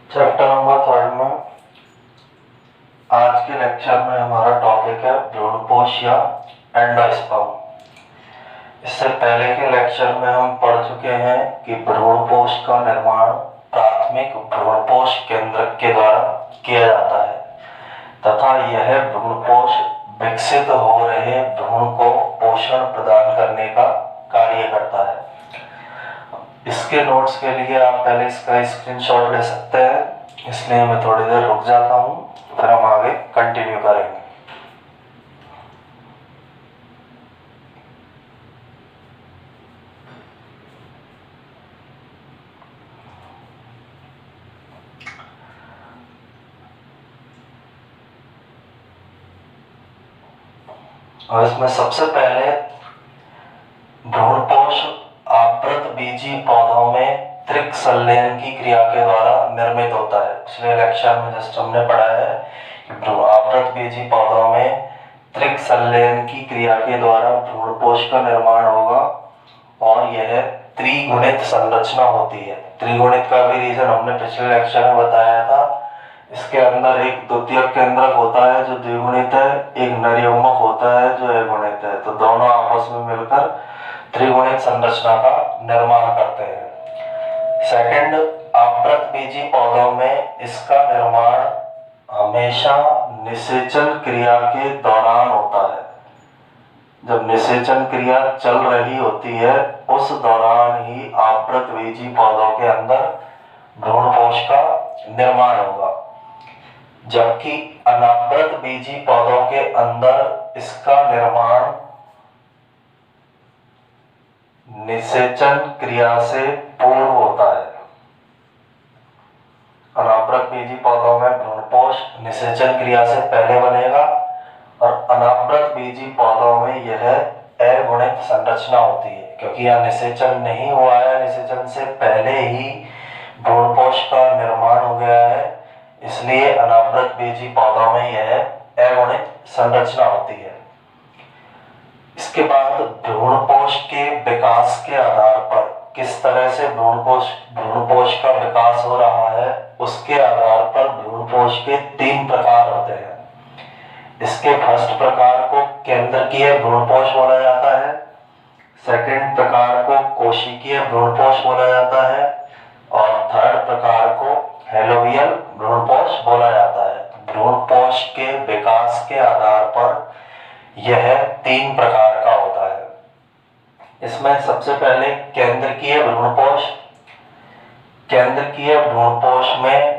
Chapter number 3 में आज के लेक्चर में हमारा टॉपिक है भ्रूणपोष या एंडोस्पर्म। इससे पहले के लेक्चर में हम पढ़ चुके हैं कि भ्रूणपोष का निर्माण प्राथमिक भ्रूणपोष केंद्रक के द्वारा किया जाता है तथा यह भ्रूणपोष विकसित हो रहे भ्रूण को पोषण प्रदान करने का कार्य करता है। इसके नोट्स के लिए आप पहले इसका स्क्रीनशॉट ले सकते हैं, इसलिए मैं थोड़ी देर रुक जाता हूं, फिर हम आगे कंटिन्यू करेंगे। और इसमें सबसे पहले भ्रूणपोष आवृत बीजी पौधों में त्रिक संलयन की क्रिया के द्वारा निर्मित होता है। पिछले लेक्चर में जस्ट हमने पढ़ा है कि आवृत बीजी पौधों में त्रिक संलयन की क्रिया के द्वारा भ्रूणपोष का निर्माण होगा और यह त्रिगुणित संरचना होती है। त्रिगुणित का भी रीजन हमने पिछले लेक्चर में बताया था। इसके अंदर एक द्वितीयक केंद्रक होता है जो द्विगुणित है, एक नरयुग्मक होता है जो अगुणित है, तो दोनों आपस में मिलकर त्रिगुणित संरचना का निर्माण करते हैं। सेकंड, आवृत बीजी पौधों में इसका निर्माण हमेशा निषेचन क्रिया के दौरान होता है। जब निषेचन क्रिया चल रही होती है उस दौरान ही आवृत बीजी पौधों के अंदर भ्रूणपोष का निर्माण होगा, जबकि अनावृत बीजी पौधों के अंदर इसका निर्माण निषेचन क्रिया से पूर्व होता है। अनावृत बीजी पौधों में भ्रूणपोष निषेचन क्रिया से पहले बनेगा और अनावृत बीजी पौधों में यह अगुणित संरचना होती है। क्योंकि यह निषेचन नहीं हुआ है, निषेचन से पहले ही भ्रूणपोष का निर्माण हो गया है, इसलिए अनावृत बीजी पौधों में यह अगुणित संरचना होती है। इसके बाद भ्रूणपोष के विकास के आधार पर किस तरह से भ्रूणपोष का विकास हो रहा है उसके आधार पर भ्रूणपोष के 3 प्रकार होते हैं। इसके फर्स्ट प्रकार को केंद्रकीय भ्रूणपोष बोला जाता है, सेकंड प्रकार को कोशिकीय भ्रूणपोष बोला जाता है और थर्ड प्रकार को हेलोवियल भ्रूणपोष बोला जाता है। भ्रूणपोष के विकास के आधार पर यह 3 प्रकार का होता है। इसमें सबसे पहले केंद्रकीय भ्रूणपोष। केंद्रकीय भ्रूणपोष में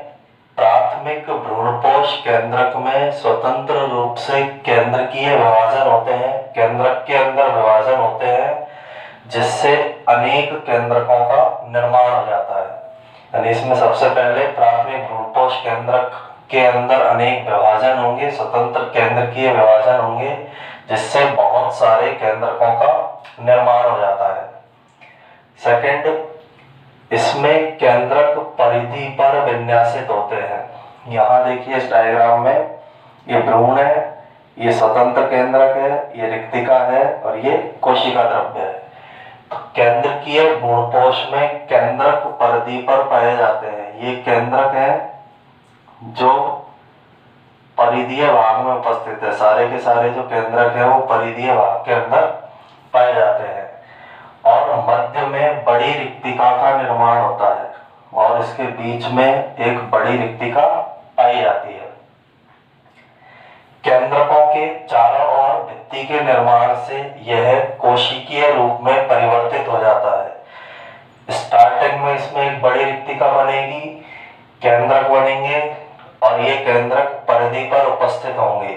प्राथमिक भ्रूणपोष केंद्रक में स्वतंत्र रूप से केंद्रकीय विभाजन होते हैं, केंद्रक के अंदर विभाजन होते हैं, जिससे अनेक केंद्रकों का निर्माण हो जाता है। यानी इसमें सबसे पहले प्राथमिक भ्रूणपोष केंद्रक के अंदर अनेक विभाजन होंगे, स्वतंत्र केंद्रकीय विभाजन होंगे, जिससे बहुत सारे केंद्रकों का निर्माण हो जाता है। सेकंड, इसमें केंद्रक परिधि पर विन्यासित होते हैं। यहाँ देखिए इस डायग्राम में ये भ्रूण है, ये स्वतंत्र केंद्रक है, ये रिक्तिका है और ये कोशिका द्रव्य है। तो केंद्रकीय भ्रूणपोष में केंद्रक परिधि पर पाए जाते हैं। ये केंद्रक है जो परिधीय भाग में उपस्थित है। सारे के सारे जो केंद्रक है वो परिधीय भाग के अंदर पाए जाते हैं और मध्य में बड़ी रिक्तिका का निर्माण होता है और इसके बीच में एक बड़ी रिक्तिका पाई जाती है। केंद्रकों के चारों ओर भित्ति के निर्माण से यह कोशिकीय रूप में परिवर्तित हो जाता है। स्टार्टिंग में इसमें एक बड़ी रिक्तिका बनेगी, केंद्रक बनेंगे और ये केंद्रक परिधि पर उपस्थित होंगे।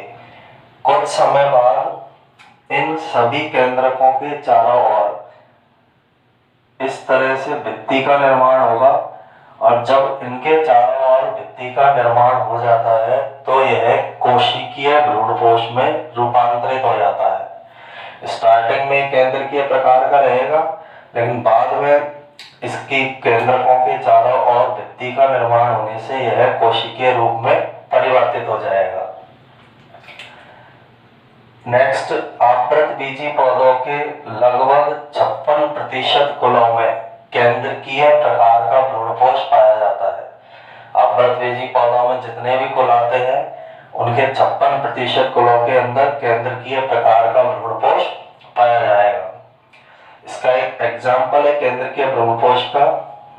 कुछ समय बाद इन सभी केंद्रकों के चारों ओर इस तरह से भित्ति का निर्माण होगा और जब इनके चारों ओर भित्ति का निर्माण हो जाता है तो यह कोशिकीय भ्रूणपोष में रूपांतरित हो जाता है। स्टार्टिंग में केंद्रकीय प्रकार का रहेगा, लेकिन बाद में इसकी केंद्रकों के चारों ओर भित्ति का निर्माण होने से यह कोशिकीय रूप में परिवर्तित हो जाएगा। नेक्स्ट, आवृत बीजी पौधों के लगभग 56% कुलों में केंद्रकीय प्रकार का भ्रूणपोष पाया जाता है। आवृतबीजी पौधों में जितने भी कुल आते हैं उनके 56% कुलों के अंदर केंद्रकीय प्रकार का भ्रूणपोष पाया जाएगा। इसका एक एग्जाम्पल है केंद्रकीय भ्रूणपोष का,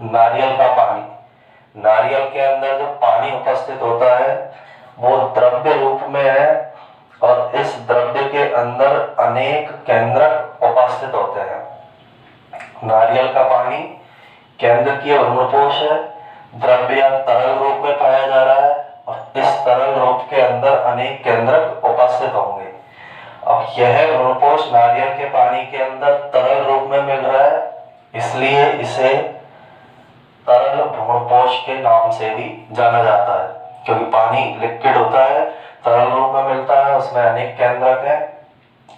नारियल का पानी। नारियल के अंदर जो पानी उपस्थित होता है वो द्रव्य रूप में है और इस द्रव्य के अंदर अनेक केंद्रक उपस्थित होते हैं। नारियल का पानी केंद्रकीय भ्रूणपोष है, द्रव्य या तरल रूप में पाया जा रहा है और इस तरल रूप के अंदर अनेक केंद्रक उपस्थित होंगे। अब यह भ्रूणपोष नारियल के पानी के अंदर तरल रूप में मिल रहा है, इसलिए इसे तरल भ्रूणपोष के नाम से भी जाना जाता है, क्योंकि पानी लिक्विड होता है, तरल रूप में मिलता है, उसमें अनेक केंद्रक हैं,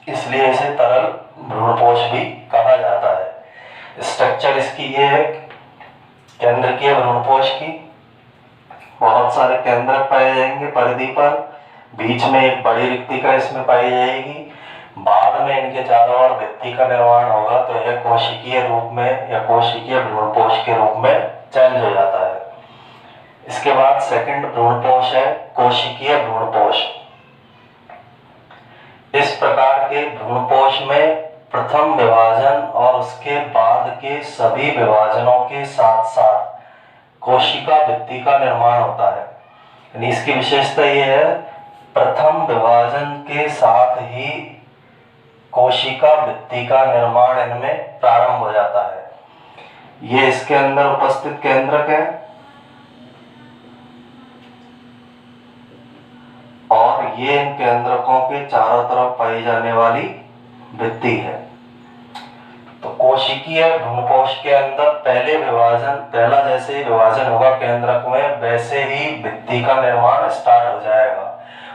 इसलिए इसे तरल भ्रूणपोष भी कहा जाता है। स्ट्रक्चर इसकी ये है, केंद्रकीय भ्रूणपोष की बहुत सारे केंद्रक पाए जाएंगे परिधि पर, बीच में एक बड़ी रिक्तिका इसमें पाई जाएगी, बाद में इनके चारों ओर भित्ति का निर्माण होगा तो यह कोशिकीय रूप में या कोशिकीय भ्रूणपोष के रूप में चेंज हो जाता है। इसके बाद सेकंड भ्रूणपोष है कोशिकीय भ्रूणपोष। इस प्रकार के भ्रूणपोष में प्रथम विभाजन और उसके बाद के सभी विभाजनों के साथ साथ कोशिका भित्ति का निर्माण होता है। यानी इसकी विशेषता यह है, प्रथम विभाजन के साथ ही कोशिका भित्ति का निर्माण इनमें प्रारंभ हो जाता है। ये इसके अंदर उपस्थित केंद्रक है और ये इन केंद्रकों के चारों तरफ पाई जाने वाली भित्ति है। तो कोशिकीय भ्रूणपोष के अंदर पहला जैसे ही विभाजन होगा केंद्रक में, वैसे ही भित्ति का निर्माण स्टार्ट हो जाएगा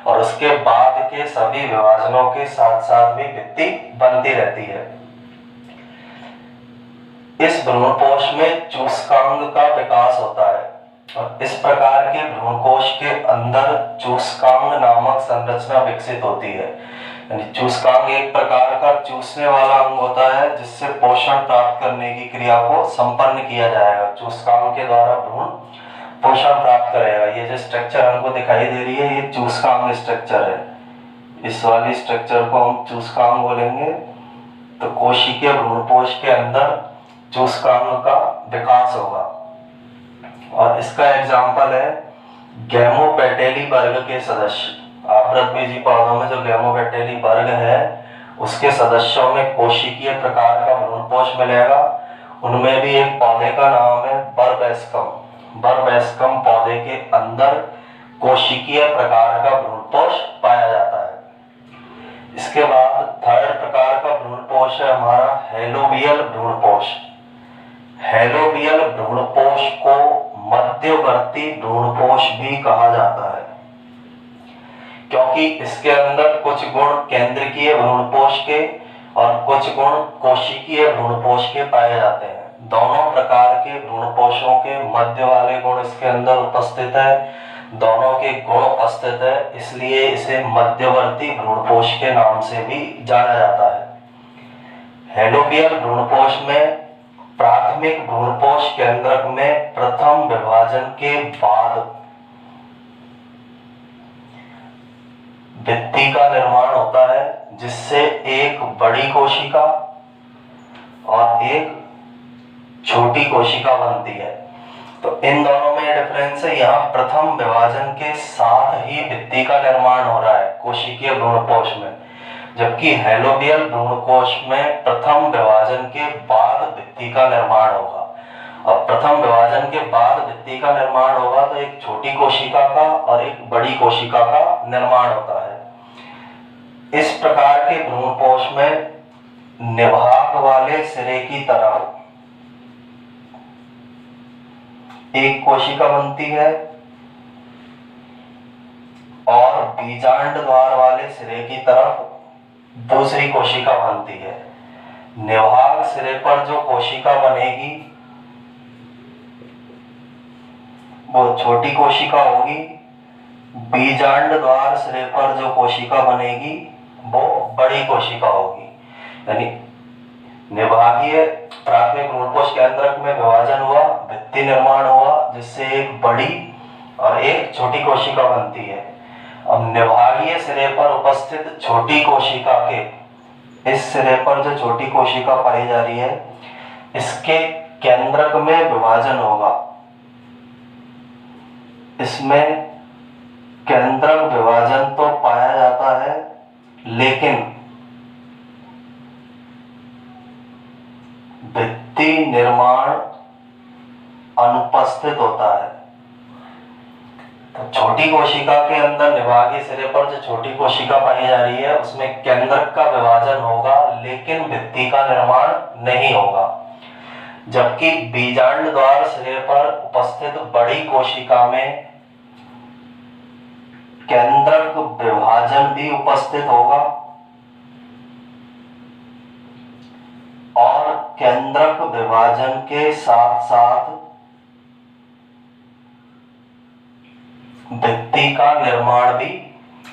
और उसके बाद के सभी विभाजनों के साथ साथ भी भित्ति बनती रहती है। इस भ्रूणपोष में चूस्कांग का विकास होता है और इस प्रकार के भ्रूणकोश के अंदर चूस्कांग नामक संरचना विकसित होती है। यानी चूस्कांग एक प्रकार का चूसने वाला अंग होता है जिससे पोषण प्राप्त करने की क्रिया को संपन्न किया जाएगा। चूस्कांग के द्वारा भ्रूण पोषण प्राप्त करेगा। ये जो स्ट्रक्चर हमको दिखाई दे रही है ये चूस्कांग स्ट्रक्चर है, इस वाली स्ट्रक्चर को हम चूस्कांग बोलेंगे। तो कोशिकीय भ्रूणपोष के अंदर चूस्कांग का विकास होगा और इसका एग्जाम्पल है गैमोपेटेली वर्ग के सदस्य। आवृतबीजी पौधों में जो गैमोपेटेली वर्ग है उसके सदस्यों में कोशिकीय प्रकार का भ्रूणपोष मिलेगा। उनमें भी एक पौधे का नाम है बरबैस्कम। बरबैस्कम पौधे के अंदर कोशिकीय प्रकार का भ्रूणपोष पाया जाता है। इसके बाद थर्ड प्रकार का भ्रूणपोष है हमारा हेलोबियल भ्रूणपोष। हेलोबियल भ्रूणपोष को मध्यवर्ती भ्रूणपोष भी कहा जाता है, क्योंकि इसके अंदर कुछ गुण केंद्रकीय भ्रूणपोष के और कुछ गुण कोशिकीय भ्रूणपोष के पाए जाते हैं। दोनों प्रकार के भ्रूणपोषों के मध्य वाले गुण इसके अंदर उपस्थित है, दोनों के गुण उपस्थित है, इसलिए इसे मध्यवर्ती भ्रूणपोष के नाम से भी जाना जाता है। हेलोबियल भ्रूणपोष में प्राथमिक भ्रूणपोष केंद्रक में प्रथम विभाजन के बाद भित्ति का निर्माण होता है जिससे एक बड़ी कोशिका और एक छोटी कोशिका बनती है। तो इन दोनों में डिफरेंस है, यहाँ प्रथम विभाजन के साथ ही भित्ति का निर्माण हो रहा है कोशिकीय भ्रूणपोष में, जबकि हेलोबियल भ्रूणकोश में प्रथम विभाजन के बाद भित्ति का निर्माण होगा। अब प्रथम विभाजन के बाद भित्ति का निर्माण होगा तो एक छोटी कोशिका का और एक बड़ी कोशिका का निर्माण होता है। इस प्रकार के भ्रूणपोष में निभाग वाले सिरे की तरफ एक कोशिका बनती है और बीजांड द्वार वाले सिरे की तरफ दूसरी कोशिका बनती है। निभाग सिरे पर जो कोशिका बनेगी वो छोटी कोशिका होगी, बीजांड द्वार सिरे पर जो कोशिका बनेगी वो बड़ी कोशिका होगी। यानी निभागीय प्राथमिक भ्रूणपोष केंद्रक में विभाजन हुआ, भित्ति निर्माण हुआ जिससे एक बड़ी और एक छोटी कोशिका बनती है। अब निभागीय सिरे पर उपस्थित छोटी कोशिका के, इस सिरे पर जो छोटी कोशिका पाई जा रही है, इसके केंद्रक में विभाजन होगा। इसमें केंद्रक विभाजन तो पाया जाता है, लेकिन भित्ति निर्माण अनुपस्थित होता है। तो छोटी कोशिका के अंदर निभागीय सिरे पर जो छोटी कोशिका पाई जा रही है, उसमें केंद्रक का विभाजन होगा, लेकिन भित्ति का निर्माण नहीं होगा। जबकि बीजांड द्वार सिरे पर उपस्थित बड़ी कोशिका में केंद्रक विभाजन भी उपस्थित होगा और केंद्रक विभाजन के साथ साथ भित्ति का निर्माण भी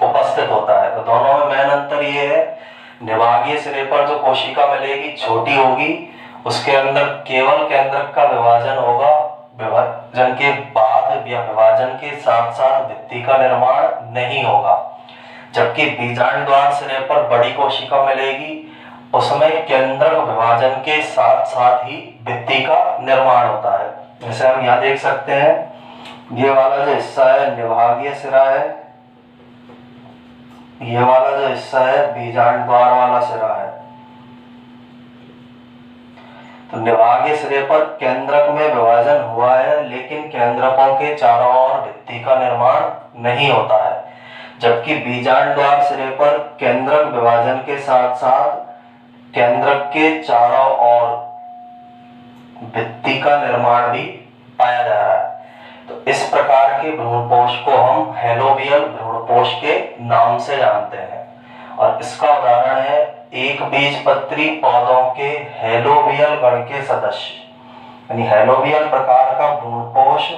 उपस्थित होता है। तो दोनों में मेन अंतर ये है, निभागीय सिरे पर जो कोशिका मिलेगी छोटी होगी, उसके अंदर केवल केंद्रक का विभाजन होगा, विभाजन के बाद या विभाजन के साथ साथ भित्ति का निर्माण नहीं होगा। जबकि बीजांड द्वार सिरे पर बड़ी कोशिका मिलेगी, उसमें केंद्रक विभाजन के साथ साथ ही भित्ति का निर्माण होता है। जैसे हम यहाँ देख सकते हैं, ये वाला जो हिस्सा है निभागीय सिरा है, ये वाला जो हिस्सा है बीजांड द्वार वाला सिरा है। तो निभागीय सिरे पर केंद्रक में विभाजन हुआ है, लेकिन केंद्रकों के चारों ओर भित्ति का निर्माण नहीं होता है। जबकि बीजांड द्वार सिरे पर केंद्रक विभाजन के साथ साथ केंद्रक के चारों ओर भित्ति का निर्माण भी पाया जा रहा है। तो इस प्रकार के भ्रूणपोष को हम हेलोबियल भ्रूणपोष के नाम से जानते हैं। और इसका उदाहरण है एक बीजपत्री पौधों के हेलोबियल गण के सदस्य, यानी हेलोबियल प्रकार का भ्रूणपोष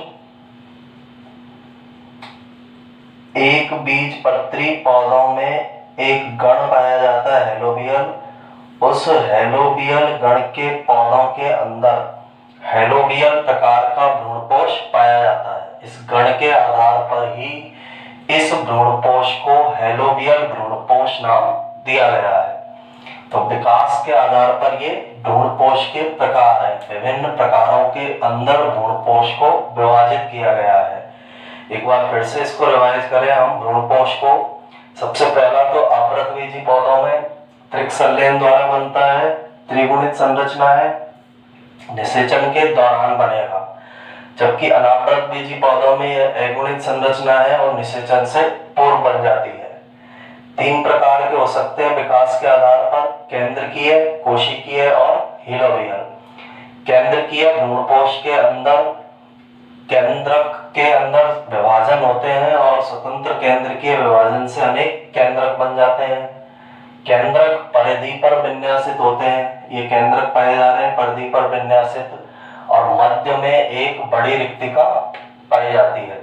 एक बीजपत्री पौधों में एक गण पाया जाता है हेलोबियल। उस हेलोबियल गण के पौधों के अंदर हेलोबियल प्रकार का भ्रूणपोष पाया जाता है। इस गण के आधार पर ही इस भ्रूणपोष को हेलोबियल भ्रूणपोष नाम दिया गया है। तो विकास के आधार पर ये भ्रूणपोष के प्रकार हैं। विभिन्न प्रकारों के अंदर भ्रूणपोष को विभाजित किया गया है। एक बार फिर से इसको रिवाइज करें हम भ्रूणपोष को। सबसे पहला तो आवृतबीजी पौधों में त्रिक संलयन द्वारा बनता है, त्रिगुणित संरचना है, निषेचन के दौरान बनेगा। जबकि अनावृतबीजी पौधों में यह अगुणित संरचना है और निषेचन से पूर्व बन जाती है। तीन प्रकार के हो सकते हैं विकास के आधार पर, केंद्रकीय, कोशिकीय और हेलोबियल। केंद्रकीय भ्रूणपोष के अंदर केंद्रक के अंदर विभाजन होते हैं और स्वतंत्र केंद्रकीय विभाजन से अनेक केंद्रक बन जाते हैं। केंद्रक परिधि पर विन्यासित होते हैं, ये केंद्रक पाए जा रहे हैं परिधि पर विन्यासित, और मध्य में एक बड़ी रिक्तिका पाई जाती है।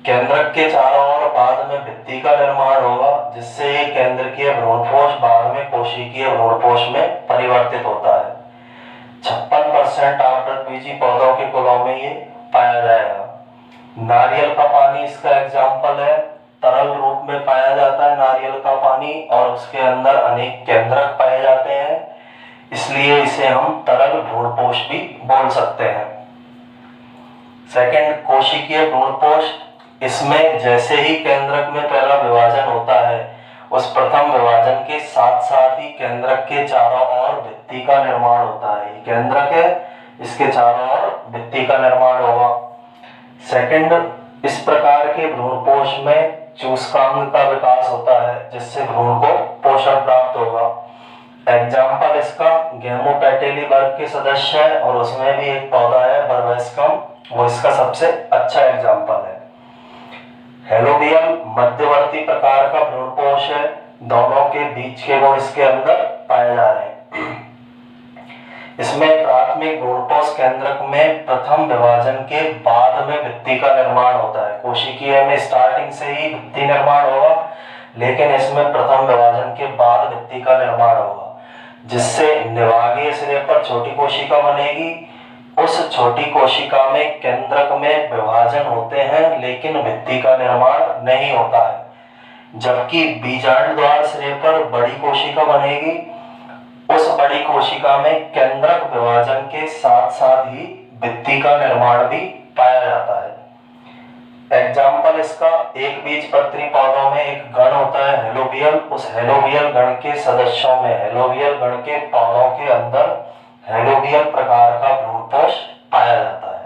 केंद्रक के चारों ओर बाद में भित्ति का निर्माण होगा, जिससे ये केंद्रकीय भ्रूणपोष बाद में कोशिकीय भ्रूणपोष में परिवर्तित होता है। 56% आवृतबीजी पौधों के कुलों में ये पाया जाएगा। नारियल का पानी इसका एग्जाम्पल है, तरल रूप में पाया जाता है नारियल का पानी और उसके अंदर अनेक केंद्रक पाए जाते हैं, इसलिए इसे हम तरल भ्रूणपोष भी बोल सकते हैं। सेकंड, कोशिकीय भ्रूणपोष। इसमें जैसे ही केंद्रक में पहला विभाजन होता है, उस प्रथम विभाजन के साथ साथ ही केंद्रक के चारों ओर भित्ति का निर्माण होता है। ये केंद्रक है, इसके चारों ओर भित्ति का निर्माण होगा। सेकंड, इस प्रकार के भ्रूणपोष में चूसकांग का विकास होता है, जिससे भ्रूण को पोषण प्राप्त होगा। एग्जाम्पल इसका गेमोपेटेली वर्ग के सदस्य है और उसमें भी एक पौधा है बर्बेस्कम, वो इसका सबसे अच्छा एग्जाम्पल है। हेलोबियल मध्यवर्ती प्रकार का भ्रूणपोष है, दोनों के बीच के गुण इसके अंदर पाए जा रहे हैं। इसमें प्राथमिक भ्रूणपोष केंद्रक में प्रथम विभाजन के बाद में भित्ति का निर्माण होता है। कोशिकीय में स्टार्टिंग से ही भित्ति निर्माण होगा, लेकिन इसमें प्रथम विभाजन के बाद भित्ति का निर्माण होगा, जिससे निभागीय सिरे पर छोटी कोशिका बनेगी, उस छोटी कोशिका में केंद्रक में विभाजन होते हैं लेकिन भित्ति का निर्माण नहीं होता है। जबकि बीजांड द्वार सिरे पर बड़ी कोशिका बनेगी। उस बड़ी कोशिका में केंद्रक विभाजन के साथ साथ ही भित्ति का निर्माण भी पाया जाता है। एग्जाम्पल इसका, एक बीजपत्री पौधों में एक गण होता है हेलोबियल। उस हेलोबियल गण के सदस्यों में, हेलोबियल गण के पौधों के अंदर हेलोबियल प्रकार का भ्रूणपोष पाया जाता है।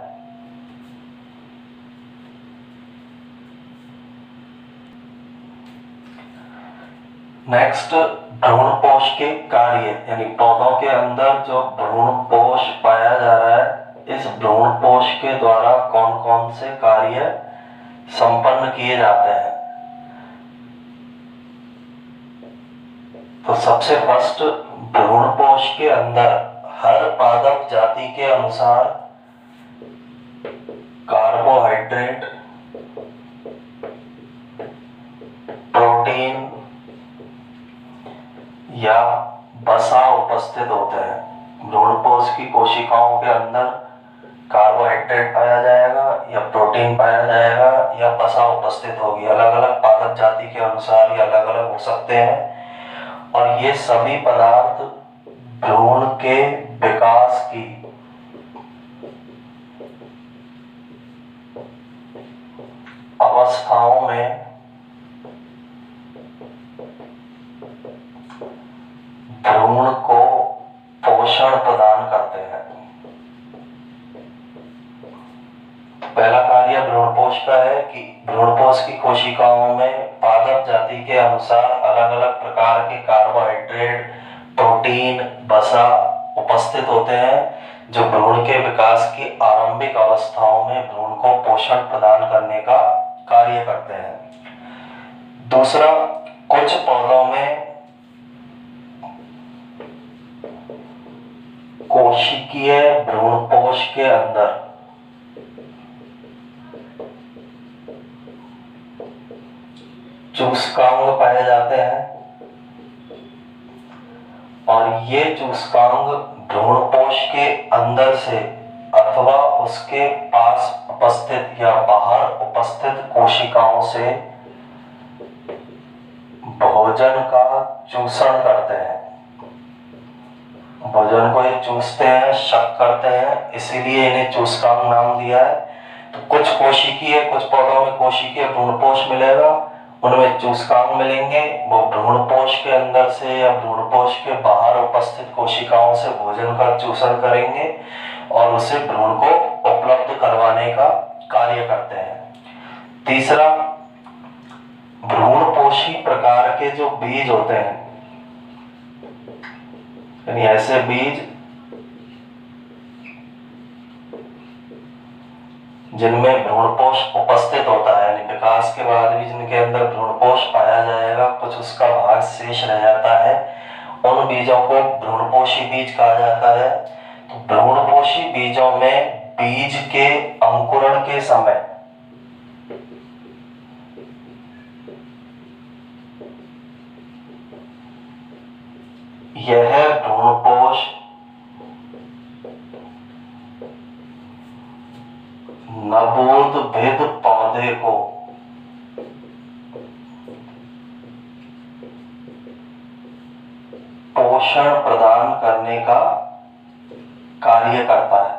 नेक्स्ट, भ्रूणपोष के कार्य, यानी पौधों के अंदर जो भ्रूणपोष पाया जा रहा है, इस भ्रूणपोष के द्वारा कौन कौन से कार्य संपन्न किए जाते हैं। तो सबसे फर्स्ट, भ्रूणपोष के अंदर हर पादप जाति के अनुसार कार्बोहाइड्रेट, प्रोटीन या वसा उपस्थित होते हैं। भ्रूणपोष की कोशिकाओं के अंदर कार्बोहाइड्रेट पाया जाएगा या प्रोटीन पाया जाएगा या वसा उपस्थित होगी। अलग अलग पादप जाति के अनुसार ये अलग अलग हो सकते हैं और ये सभी पदार्थ भ्रूण के विकास की अवस्थाओं में भ्रूण को पोषण प्रदान करते हैं। पहला कार्य भ्रूणपोष का है कि भ्रूणपोष की कोशिकाओं में पादप जाति के अनुसार अलग अलग प्रकार के कार्बोहाइड्रेट, प्रोटीन, वसा उपस्थित होते हैं जो भ्रूण के विकास की आरंभिक अवस्थाओं में भ्रूण को पोषण प्रदान करने का कार्य करते हैं। दूसरा, कुछ पौधों में कोशिकीय भ्रूणपोष के अंदर चूस्कांग पाए जाते हैं और ये चूस्कांग भ्रूणपोष के अंदर से अथवा उसके पास उपस्थित या बाहर उपस्थित कोशिकाओं से भोजन का चूषण करते हैं। भोजन को ये चूसते हैं, शक करते हैं, इसीलिए इन्हें चूस्कांग नाम दिया है। तो कुछ कोशिकीय, कुछ पौधों में कोशिकीय भ्रूणपोष मिलेगा, उनमें चूस्कांग मिलेंगे। वो भ्रूणपोष के अंदर से या भ्रूणपोष के बाहर उपस्थित कोशिकाओं से भोजन का चूषण करेंगे और उसे भ्रूण को उपलब्ध करवाने का कार्य करते हैं। तीसरा, भ्रूणपोषी प्रकार के जो बीज होते हैं, यानी ऐसे बीज जिनमें भ्रूणपोष उपस्थित होता है, यानी विकास के बाद भी जिनके अंदर भ्रूणपोष पाया जाएगा, कुछ उसका भाग शेष रह जाता है, उन बीजों को भ्रूणपोषी बीज कहा जाता है। तो भ्रूणपोषी बीजों में बीज के अंकुरण के समय यह भ्रूणपोष नवोद्भिद पौधे को पोषण प्रदान करने का कार्य करता है।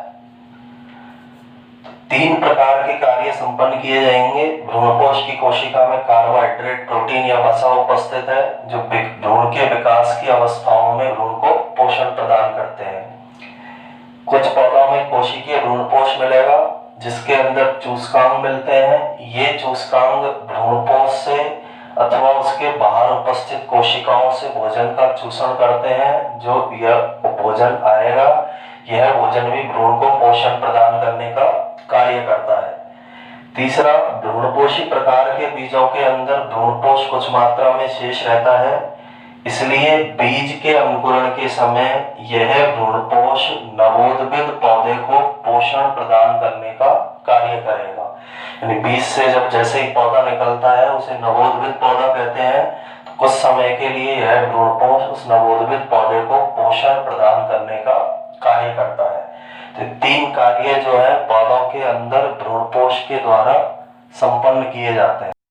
तीन प्रकार के कार्य संपन्न किए जाएंगे। भ्रूणपोष की कोशिका में कार्बोहाइड्रेट, प्रोटीन या वसा उपस्थित है जो भ्रूण के विकास की अवस्थाओं में भ्रूण को पोषण प्रदान करते हैं। कुछ पौधों में कोशिकीय भ्रूणपोष मिलेगा जिसके अंदर चूस्कांग मिलते हैं। ये चूस्कांग भ्रूणपोष से अथवा उसके बाहर उपस्थित कोशिकाओं से भोजन का चूषण करते हैं। जो यह भोजन आएगा, यह भोजन भी भ्रूण को पोषण प्रदान करने का कार्य करता है। तीसरा, भ्रूणपोषी प्रकार के बीजों के अंदर भ्रूणपोष कुछ मात्रा में शेष रहता है, इसलिए बीज के अंकुरण के समय यह भ्रूणपोष नवोद्भिद पौधे को पोषण प्रदान करने का कार्य करेगा। यानी बीज से जब जैसे ही पौधा निकलता है उसे नवोद्भिद पौधा कहते हैं। तो कुछ समय के लिए यह भ्रूणपोष उस नवोद्भिद पौधे को पोषण प्रदान करने का कार्य करता है। तो तीन कार्य जो है पौधों के अंदर भ्रूणपोष के द्वारा संपन्न किए जाते हैं।